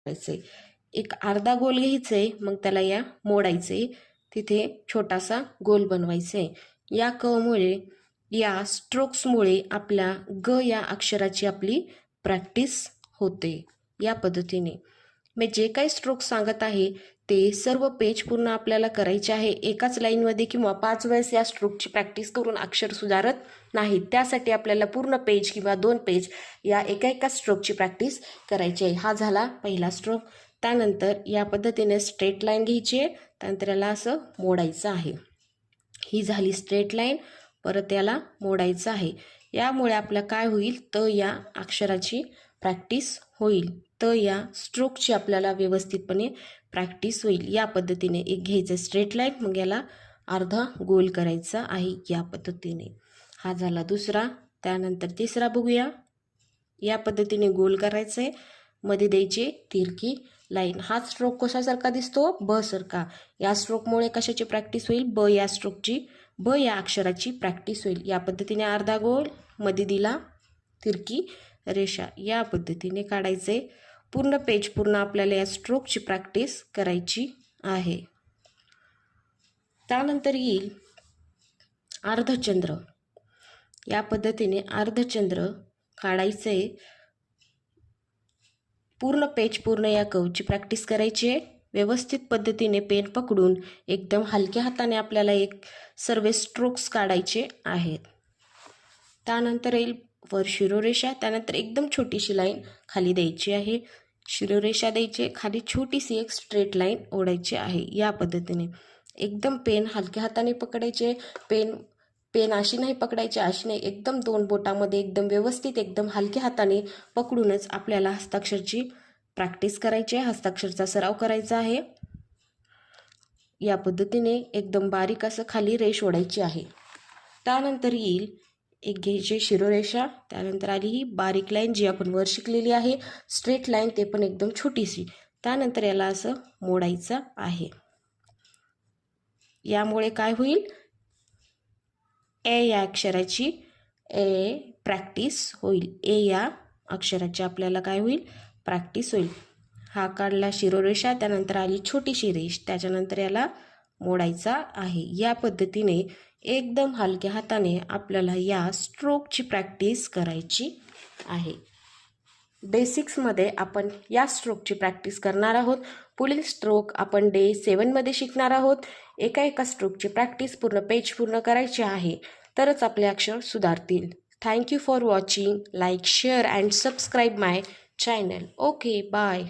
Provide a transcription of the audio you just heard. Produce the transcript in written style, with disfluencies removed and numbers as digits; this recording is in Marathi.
करायचे, एक अर्धा गोल घ्यायचे, मग त्याला या मोडायचे, तिथे छोटासा गोल बनवायचे। या कमुळे या स्ट्रोक्समुळे आपल्या ग या अक्षराची आपली प्रॅक्टिस होते। या पद्धतीने मी जे काही स्ट्रोक्स सांगत आहे ते सर्व पेज पूर्ण आपल्याला करायचे आहे। एकाच लाईनमध्ये किंवा 5 वेळेस या स्ट्रोकची प्रॅक्टिस करून अक्षर सुधारत नाही, त्यासाठी आपल्याला पूर्ण पेज किंवा 2 पेज या एका स्ट्रोकची प्रॅक्टिस करायची आहे। हा झाला पहिला स्ट्रोक। त्यानंतर या पद्धतीने स्ट्रेट लाईन घ्यायची आहे, त्यानंतर याला असं मोडायचं आहे। ही झाली स्ट्रेट लाईन, परत याला मोडायचं आहे। यामुळे आपल्या काय होईल, त या अक्षराची प्रॅक्टिस होईल, त या स्ट्रोकची आपल्याला व्यवस्थितपणे प्रॅक्टिस होईल। या पद्धतीने एक घ्यायचं स्ट्रेट लाईन, मग याला अर्धा गोल करायचा आहे या पद्धतीने। हा झाला दुसरा। त्यानंतर तिसरा बघूया। या पद्धतीने गोल करायचं आहे, मध्ये द्यायची तिरकी लाईन। हा स्ट्रोक कशासारखा दिसतो, ब सारखा। या स्ट्रोकमुळे कशाची प्रॅक्टिस होईल, ब या स्ट्रोकची, ब या अक्षराची प्रॅक्टिस होईल। या पद्धतीने अर्धा गोल, मध्ये दिला तिरकी रेषा, या पद्धतीने काढायचे। पूर्ण पेज पूर्ण आपल्याला या स्ट्रोकची प्रॅक्टिस करायची आहे। त्यानंतर येईल अर्धचंद्र। या पद्धतीने अर्धचंद्र काढायचे। पूर्ण पेज पूर्ण या कर्वची प्रॅक्टिस करायची आहे। व्यवस्थित पद्धतीने पेन पकडून एकदम हलक्या हाताने आपल्याला सर्व स्ट्रोक्स काढायचे आहेत। त्यानंतर येईल वर शिरोरेषा, त्यानंतर एकदम छोटीशी लाईन खाली द्यायची आहे। शिरोरेषा द्यायची, खाली छोटीशी एक स्ट्रेट लाईन ओढायची आहे। या पद्धतीने एकदम पेन हलक्या हाताने पकडायचे। पेन अशी नाही पकडायची, अशी नाही, एकदम 2 बोटामध्ये एकदम व्यवस्थित एकदम हलक्या हाताने पकडूनच आपल्याला हस्ताक्षरची प्रॅक्टिस करायची आहे, हस्ताक्षरचा सराव करायचा आहे। या पद्धतीने एकदम बारीक असं खाली रेष ओढायची आहे। त्यानंतर येईल एक घ्यायची शिरोरेषा, त्यानंतर आली ही बारीक लाईन जी आपण वर शिकलेली आहे, स्ट्रेट लाईन, ते पण एकदम छोटीशी। त्यानंतर याला असं मोडायचं आहे। यामुळे काय होईल, ए या अक्षराची प्रॅक्टिस होईल। ए या अक्षराची आपल्याला काय होईल, प्रॅक्टिस होईल। हा काढला शिरोरेषा, त्यानंतर आली छोटीशी रेष, त्याच्यानंतर याला मोडायचा आहे। या पद्धतीने एकदम हलक्या हाताने आपल्याला या स्ट्रोकची प्रॅक्टिस करायची आहे। बेसिक्समध्ये आपण या स्ट्रोकची प्रॅक्टिस करणार आहोत। पुढील स्ट्रोक आपण डे 7 मध्ये शिकणार आहोत। एका स्ट्रोकची प्रॅक्टिस पूर्ण पेज पूर्ण करायची आहे, तरच आपले अक्षर सुधारतील। Thank you for watching. Like, share and subscribe my channel. Okay, bye.